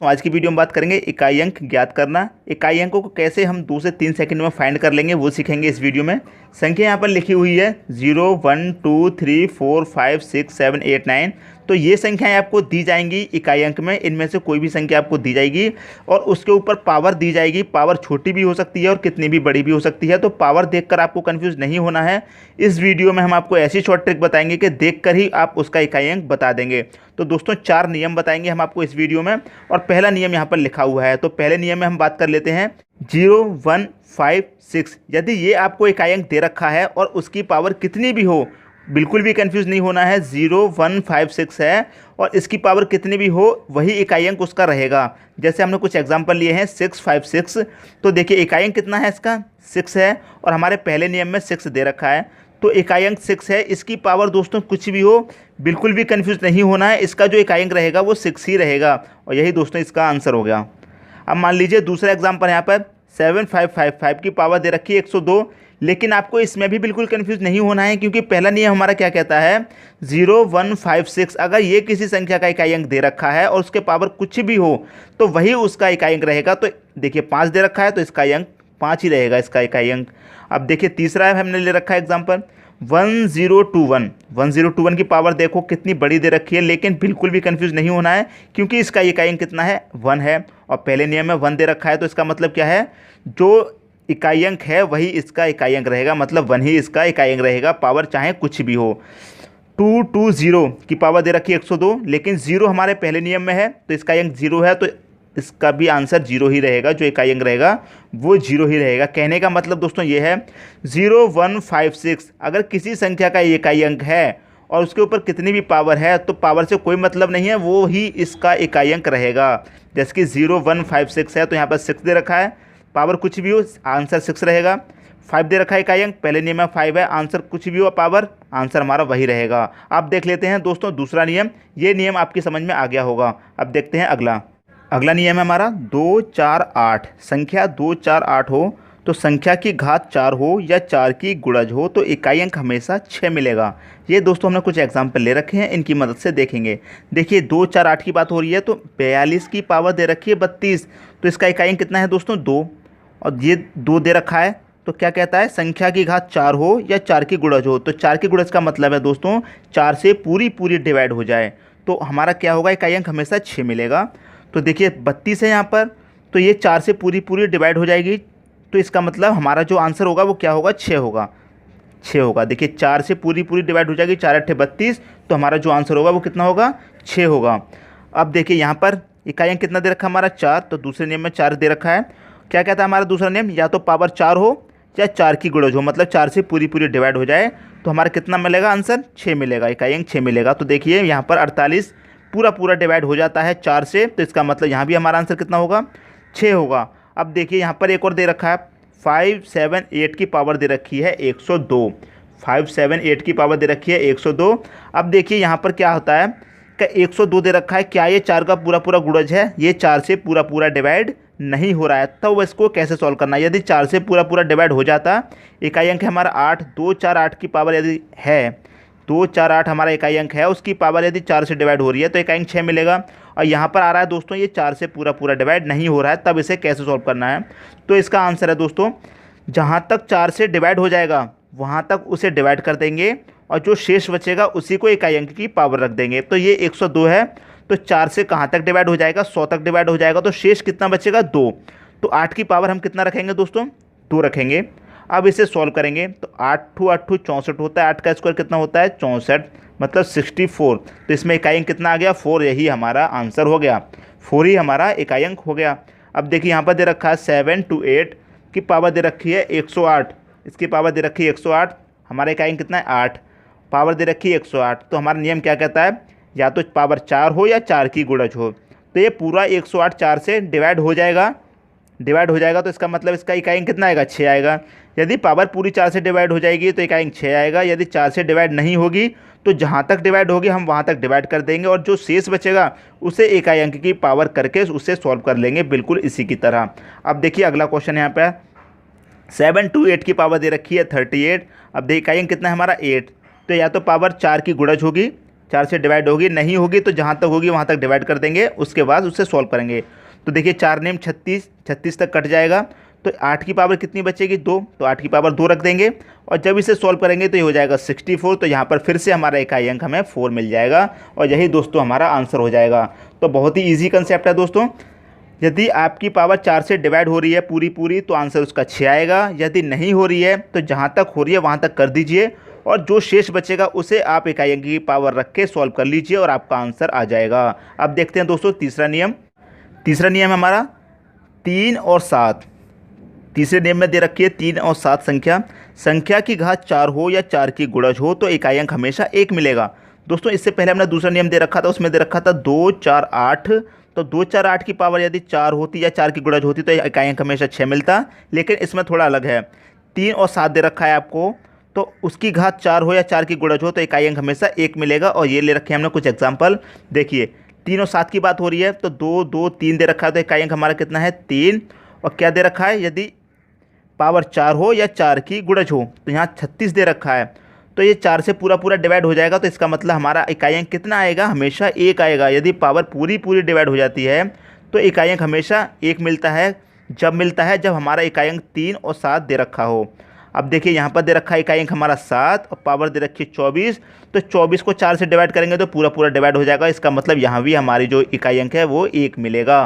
तो आज की वीडियो में बात करेंगे इकाई अंक ज्ञात करना। इकाई अंकों को कैसे हम 2 से 3 सेकंड में फाइंड कर लेंगे वो सीखेंगे इस वीडियो में। संख्या यहाँ पर लिखी हुई है 0 1 2 3 4 5 6 7 8 9। तो ये संख्याएं आपको दी जाएंगी इकाई अंक में, इनमें से कोई भी संख्या आपको दी जाएगी और उसके ऊपर पावर दी जाएगी। पावर छोटी भी हो सकती है और कितनी भी बड़ी भी हो सकती है, तो पावर देखकर आपको कंफ्यूज नहीं होना है। इस वीडियो में हम आपको ऐसी शॉर्ट ट्रिक बताएंगे कि देखकर ही आप उसका इकाई अंक बता देंगे। तो दोस्तों 4 नियम बताएंगे हम आपको इस वीडियो में और पहला नियम यहाँ पर लिखा हुआ है। तो पहले नियम में हम बात कर लेते हैं 0 1 5 6। यदि ये आपको इकाई अंक दे रखा है और उसकी पावर कितनी भी हो, बिल्कुल भी कंफ्यूज नहीं होना है। 0 1 5 6 है और इसकी पावर कितनी भी हो वही इकाई अंक उसका रहेगा। जैसे हमने कुछ एग्जांपल लिए हैं 6 5 6। तो देखिए इकाई अंक कितना है इसका 6 है और हमारे पहले नियम में 6 दे रखा है, तो इकाई अंक 6 है। इसकी पावर दोस्तों कुछ भी हो, बिल्कुल भी कंफ्यूज नहीं होना है, इसका जो इकाई अंक रहेगा वो 6 ही रहेगा और यही दोस्तों इसका आंसर हो गया। अब मान लीजिए दूसरा एग्जांपल यहाँ पर 7 5 5 5 की पावर दे रखी है 102, लेकिन आपको इसमें भी बिल्कुल कंफ्यूज नहीं होना है क्योंकि पहला नियम हमारा क्या कहता है 0 1 5 6। अगर ये किसी संख्या का इकाई अंक दे रखा है और उसके पावर कुछ भी हो तो वही उसका इकाई अंक रहेगा। तो देखिए 5 दे रखा है तो इसका अंक 5 ही रहेगा इसका इकाई अंक। अब देखिए तीसरा हमने ले रखा है एग्जाम्पल 1021। 1021 की पावर देखो कितनी बड़ी दे रखी है, लेकिन बिल्कुल भी कंफ्यूज नहीं होना है क्योंकि इसका इकाई अंक कितना है 1 है और पहले नियम में 1 दे रखा है। तो इसका मतलब क्या है, जो इकाई अंक है वही इसका इकाई अंक रहेगा, मतलब 1 ही इसका इकाई अंक रहेगा, पावर चाहे कुछ भी हो। 220 की पावर दे रखी है 102, लेकिन 0 हमारे पहले नियम में है तो इसका अंक 0 है, तो इसका भी आंसर 0 ही रहेगा। जो इकाई अंक रहेगा वो 0 ही रहेगा। कहने का मतलब दोस्तों ये है 0 1 5 6 अगर किसी संख्या का इकाई अंक है और उसके ऊपर कितनी भी पावर है तो पावर से कोई मतलब नहीं है, वो ही इसका इकाई अंक रहेगा। जैसे कि 0 1 5 6 है तो यहाँ पर 6 दे रखा है, पावर कुछ भी हो आंसर 6 रहेगा। 5 दे रखा है इकाई अंक, पहले नियम में 5 है, आंसर कुछ भी हो पावर आंसर हमारा वही रहेगा। अब देख लेते हैं दोस्तों दूसरा नियम, ये नियम आपकी समझ में आ गया होगा। अब देखते हैं अगला नियम है हमारा 2 4 8। संख्या 2 4 8 हो तो संख्या की घात 4 हो या 4 की गुणज हो तो इकाई अंक हमेशा 6 मिलेगा। ये दोस्तों हमने कुछ एग्जाम्पल ले रखे हैं, इनकी मदद से देखेंगे। देखिए 2 4 8 की बात हो रही है तो 42 की पावर दे रखी है 32, तो इसका इकाई अंक कितना है दोस्तों 2 और ये 2 दे रखा है। तो क्या कहता है, संख्या की घात 4 हो या 4 की गुणज हो। तो 4 की गुणज का मतलब है दोस्तों 4 से पूरी डिवाइड हो जाए, तो हमारा क्या होगा इकाई अंक हमेशा 6 मिलेगा। तो देखिए 32 है यहाँ पर, तो ये 4 से पूरी डिवाइड हो जाएगी, तो इसका मतलब हमारा जो आंसर होगा वो क्या होगा 6 होगा। 6 होगा, देखिए 4 से पूरी डिवाइड हो जाएगी, 4 8 32, तो हमारा जो आंसर होगा वो कितना होगा 6 होगा। अब देखिए यहाँ पर इकाई अंक कितना दे रखा है हमारा 4, तो दूसरे नियम में 4 दे रखा है। क्या कहता है हमारा दूसरा नियम, या तो पावर 4 हो या 4 की गुणज हो, मतलब 4 से पूरी डिवाइड हो जाए, तो हमारा कितना मिलेगा आंसर 6 मिलेगा, इकाई अंक 6 मिलेगा। तो देखिए यहाँ पर 48 पूरा डिवाइड हो जाता है 4 से, तो इसका मतलब यहाँ भी हमारा आंसर कितना होगा 6 होगा। अब देखिए यहाँ पर एक और दे रखा है 5 7 8 की पावर दे रखी है 102। 5 7 8 की पावर दे रखी है 102। अब देखिए यहाँ पर क्या होता है कि 102 दे रखा है, क्या ये 4 का पूरा गुणज है, ये 4 से पूरा डिवाइड नहीं हो रहा है, तब इसको कैसे सॉल्व करना है। यदि 4 से पूरा डिवाइड हो जाता, इकाई अंक है हमारा 8, 2 4 8 की पावर यदि है 2 4 8 हमारा इकाई अंक है, उसकी पावर यदि 4 से डिवाइड हो रही है तो इकाई अंक 6 मिलेगा। और यहाँ पर आ रहा है दोस्तों ये 4 से पूरा डिवाइड नहीं हो रहा है, तब इसे कैसे सॉल्व करना है। तो इसका आंसर है दोस्तों जहाँ तक 4 से डिवाइड हो जाएगा वहाँ तक उसे डिवाइड कर देंगे और जो शेष बचेगा उसी को इकाई अंक की पावर रख देंगे। तो ये 102 है, तो 4 से कहाँ तक डिवाइड हो जाएगा 100 तक डिवाइड हो जाएगा, तो शेष कितना बचेगा 2। तो 8 की पावर हम कितना रखेंगे दोस्तों 2 रखेंगे। अब इसे सॉल्व करेंगे तो 8 8 64 होता है, 8 का स्क्वायर कितना होता है 64, मतलब 64। तो इसमें इकाई अंक कितना आ गया 4, यही हमारा आंसर हो गया, 4 ही हमारा इकाई अंक हो गया। अब देखिए यहाँ पर दे रखा है 7 2 8 की पावर दे रखी है 108, इसकी पावर दे रखी है 108, हमारा इकाई अंक कितना है 8, पावर दे रखी है 108। तो हमारा नियम क्या कहता है, या तो पावर 4 हो या 4 की गुणज हो। तो ये पूरा 108 4 से डिवाइड हो जाएगा, तो इसका मतलब इसका इकाई अंक कितना आएगा 6 आएगा। यदि पावर पूरी 4 से डिवाइड हो जाएगी तो इकाई अंक 6 आएगा, यदि 4 से डिवाइड नहीं होगी तो जहाँ तक डिवाइड होगी हम वहाँ तक डिवाइड कर देंगे और जो शेष बचेगा उसे इकाई अंक की पावर करके उसे सॉल्व कर लेंगे, बिल्कुल इसी की तरह। अब देखिए अगला क्वेश्चन यहाँ पे 7 2 8 की पावर दे रखी है 38। अब देखिए इकाई अंक कितना है हमारा 8, तो या तो पावर 4 की गुणज होगी, 4 से डिवाइड होगी, नहीं होगी तो जहाँ तक होगी वहाँ तक डिवाइड कर देंगे, उसके बाद उससे सॉल्व करेंगे। तो देखिए 4 नेम 36, 36 तक कट जाएगा, तो 8 की पावर कितनी बचेगी 2, तो 8 की पावर 2 रख देंगे और जब इसे सॉल्व करेंगे तो ये हो जाएगा 64। तो यहाँ पर फिर से हमारा इकाई अंक हमें 4 मिल जाएगा और यही दोस्तों हमारा आंसर हो जाएगा। तो बहुत ही ईजी कंसेप्ट है दोस्तों। यदि आपकी पावर 4 से डिवाइड हो रही है पूरी तो आंसर उसका 6 आएगा। यदि नहीं हो रही है तो जहाँ तक हो रही है वहाँ तक कर दीजिए और जो शेष बचेगा उसे आप इकाई अंक की पावर रख के सॉल्व कर लीजिए और आपका आंसर आ जाएगा। अब देखते हैं दोस्तों तीसरा नियम। तीसरा नियम हमारा 3 और 7। तीसरे नियम में दे रखी है 3 और 7 संख्या की घात 4 हो या 4 की गुणज हो तो इकाई अंक हमेशा 1 मिलेगा। दोस्तों इससे पहले हमने दूसरा नियम दे रखा था, उसमें दे रखा था 2, 4, 8। तो 2, 4, 8 की पावर यदि 4 होती या 4 की गुणज होती तो इकाई अंक हमेशा 6 मिलता, लेकिन इसमें थोड़ा अलग है। 3 और 7 दे रखा है आपको, तो उसकी घात 4 हो या 4 की गुणज हो तो इकाई अंक हमेशा 1 मिलेगा। और ये ले रखे हैं हमने कुछ एग्जाम्पल। देखिए 3 और 7 की बात हो रही है तो 2, 2, 3 दे रखा है, तो इकाई अंक हमारा कितना है 3। और क्या दे रखा है, यदि पावर 4 हो या 4 की गुणज हो, तो यहाँ 36 दे रखा है, तो ये 4 से पूरा डिवाइड हो जाएगा। तो इसका मतलब हमारा इकाई अंक कितना आएगा, हमेशा 1 आएगा। यदि पावर पूरी डिवाइड हो जाती है तो इकाई अंक हमेशा 1 मिलता है। जब मिलता है जब हमारा इकाई अंक 3 और 7 दे रखा हो। अब देखिए यहाँ पर दे रखा है इकाई अंक हमारा 7 और पावर दे रखी है 24। तो 24 को 4 से डिवाइड करेंगे तो पूरा डिवाइड हो जाएगा। इसका मतलब यहाँ भी हमारी जो इकाई अंक है वो 1 मिलेगा।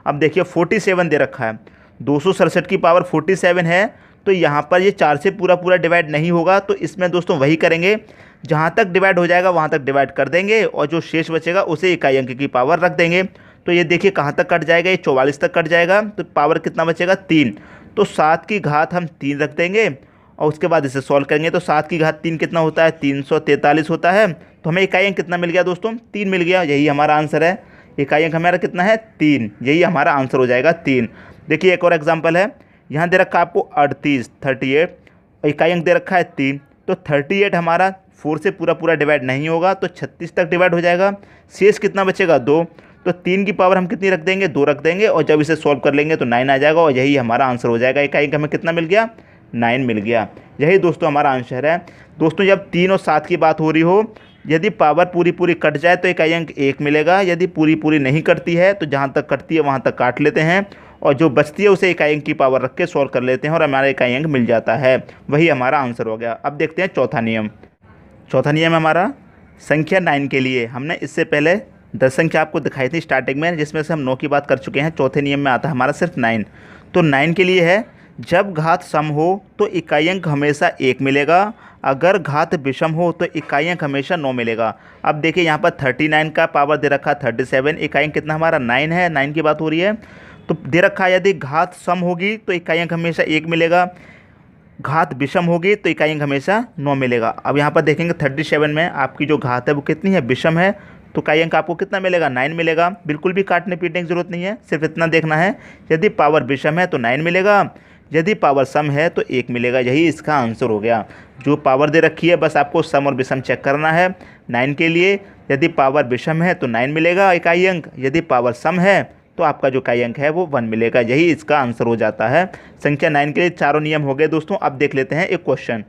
अब देखिए 47 दे रखा है, 267 की पावर 47 है, तो यहाँ पर ये 4 से पूरा डिवाइड नहीं होगा। तो इसमें दोस्तों वही करेंगे, जहाँ तक डिवाइड हो जाएगा वहाँ तक डिवाइड कर देंगे और जो शेष बचेगा उसे इकाई अंक की पावर रख देंगे। तो ये देखिए कहाँ तक कट जाएगा, ये 44 तक कट जाएगा, तो पावर कितना बचेगा 3। तो 7 की घात हम 3 रख देंगे और उसके बाद इसे सॉल्व करेंगे। तो 7 की घात 3 कितना होता है, 343 होता है। तो हमें इकाई अंक कितना मिल गया दोस्तों, 3 मिल गया। यही हमारा आंसर है। इकाई अंक हमारा कितना है 3, यही हमारा आंसर हो जाएगा 3। देखिए एक और एग्जाम्पल है, यहाँ दे रखा है आपको 38 इकाई अंक दे रखा है 3। तो 38 हमारा 4 से पूरा डिवाइड नहीं होगा, तो 36 तक डिवाइड हो जाएगा। शेष कितना बचेगा 2। तो 3 की पावर हम कितनी रख देंगे, 2 रख देंगे और जब इसे सॉल्व कर लेंगे तो 9 आ जाएगा और यही हमारा आंसर हो जाएगा। इकाई अंक हमें कितना मिल गया, 9 मिल गया। यही दोस्तों हमारा आंसर है। दोस्तों जब 3 और 7 की बात हो रही हो, यदि पावर पूरी कट जाए तो इकाई अंक 1 मिलेगा। यदि पूरी नहीं कटती है तो जहाँ तक कटती है वहाँ तक काट लेते हैं और जो बचती है उसे इकाई अंक की पावर रख के सॉल्व कर लेते हैं और हमारा इकाई अंक मिल जाता है। वही हमारा आंसर हो गया। अब देखते हैं चौथा नियम। चौथा नियम हमारा संख्या 9 के लिए। हमने इससे पहले 10 संख्या आपको दिखाई थी स्टार्टिंग में, जिसमें से हम 9 की बात कर चुके हैं। चौथे नियम में आता है हमारा सिर्फ 9। तो 9 के लिए है, जब घात सम हो तो इकाई अंक हमेशा 1 मिलेगा, अगर घात विषम हो तो इकाई अंक हमेशा 9 मिलेगा। अब देखिए यहाँ पर 39 का पावर दे रखा 37, इकाई अंक कितना हमारा 9 है, 9 की बात हो रही है। तो दे रखा है यदि घात सम होगी तो इकाई अंक हमेशा 1 मिलेगा, घात विषम होगी तो इकाई अंक हमेशा 9 मिलेगा। अब यहाँ पर देखेंगे 37 में आपकी जो घात है वो कितनी है, विषम है, तो इकाई अंक आपको कितना मिलेगा, 9 मिलेगा। बिल्कुल भी काटने पीटने की जरूरत नहीं है, सिर्फ इतना देखना है, यदि पावर विषम है तो 9 मिलेगा, यदि पावर सम है तो 1 मिलेगा। यही इसका आंसर हो गया। जो पावर दे रखी है बस आपको सम और विषम चेक करना है। 9 के लिए यदि पावर विषम है तो 9 मिलेगा इकाई अंक, यदि पावर सम है तो आपका जो इकाई अंक है वो 1 मिलेगा। यही इसका आंसर हो जाता है। संख्या 9 के लिए चारों नियम हो गए दोस्तों। अब देख लेते हैं एक क्वेश्चन।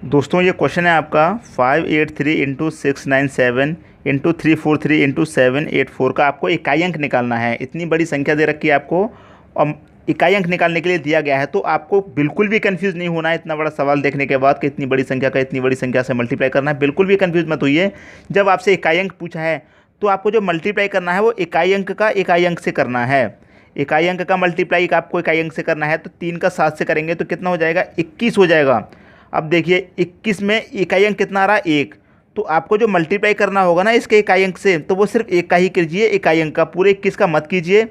दोस्तों ये क्वेश्चन है आपका 583 इंटू 697 इंटू 343 इंटू 784 का आपको इकाई अंक निकालना है। इतनी बड़ी संख्या दे रखी है आपको और इकाई अंक निकालने के लिए दिया गया है, तो आपको बिल्कुल भी कंफ्यूज नहीं होना है। इतना बड़ा सवाल देखने के बाद कि इतनी बड़ी संख्या का इतनी बड़ी संख्या से मल्टीप्लाई करना है, बिल्कुल भी कंफ्यूज मत होइए। जब आपसे इकाई अंक पूछा है तो आपको जो मल्टीप्लाई करना है वो इकाई अंक का इकाई अंक से करना है। इकाई अंक का मल्टीप्लाई आपको इकाई अंक से करना है, तो 3 का 7 से करेंगे तो कितना हो जाएगा, 21 हो जाएगा। अब देखिए 21 में इकाई अंक कितना आ रहा है, 1। तो आपको जो मल्टीप्लाई करना होगा ना इसके इकाई अंक से, तो वो सिर्फ 1 का ही कीजिए इकाई अंक का, पूरे 21 का मत कीजिए।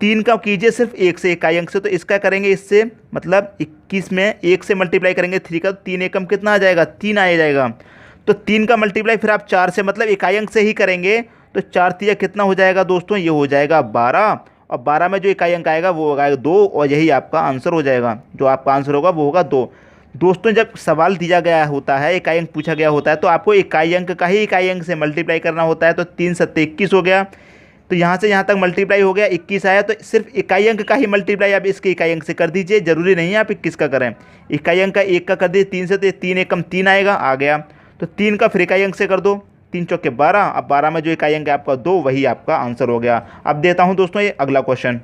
3 का कीजिए सिर्फ 1 से इकाई अंक से। तो इसका करेंगे इससे, मतलब 21 में 1 से मल्टीप्लाई करेंगे 3 का, तो 3 एकम कितना आ जाएगा, 3 आ जाएगा। तो 3 का मल्टीप्लाई फिर आप 4 से, मतलब इकाई अंक से ही करेंगे, तो 4 3 कितना हो जाएगा दोस्तों, ये हो जाएगा 12। और 12 में जो इकाई अंक आएगा वो आएगा 2 और यही आपका आंसर हो जाएगा। जो आपका आंसर होगा वो होगा 2। दोस्तों जब सवाल दिया गया होता है, इकाई अंक पूछा गया होता है, तो आपको इकाई अंक का ही इकाई अंक से मल्टीप्लाई करना होता है। तो 3 7 21 हो गया, तो यहाँ से यहाँ तक मल्टीप्लाई हो गया, 21 आया, तो सिर्फ इकाई अंक का ही मल्टीप्लाई आप इसके इकाई अंक से कर दीजिए। जरूरी नहीं है आप 21 का करें, इकाई अंक का 1 का कर दीजिए 3 से, तो 3 एकम 3 आएगा, आ गया। तो 3 का फिर इकाई अंक से कर दो, 3 चौके 12, अब 12 में जो इकाई अंक है आपका 2, वही आपका आंसर हो गया। अब देता हूँ दोस्तों ये अगला क्वेश्चन।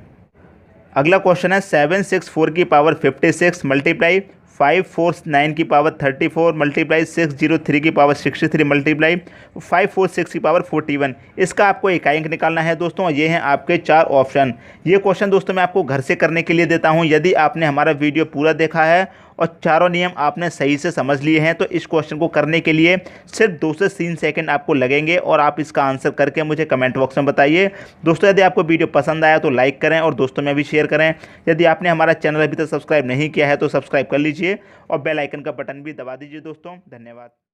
अगला क्वेश्चन है 764 की पावर 56 मल्टीप्लाई 549 की पावर 34 मल्टीप्लाई 603 की पावर 63 मल्टीप्लाई 546 की पावर 41। इसका आपको इकाई अंक निकालना है दोस्तों। ये हैं आपके 4 ऑप्शन। ये क्वेश्चन दोस्तों मैं आपको घर से करने के लिए देता हूँ। यदि आपने हमारा वीडियो पूरा देखा है और चारों नियम आपने सही से समझ लिए हैं तो इस क्वेश्चन को करने के लिए सिर्फ 2 से 3 सेकंड आपको लगेंगे और आप इसका आंसर करके मुझे कमेंट बॉक्स में बताइए। दोस्तों यदि आपको वीडियो पसंद आया तो लाइक करें और दोस्तों में भी शेयर करें। यदि आपने हमारा चैनल अभी तक सब्सक्राइब नहीं किया है तो सब्सक्राइब कर लीजिए और बेल आइकन का बटन भी दबा दीजिए दोस्तों। धन्यवाद।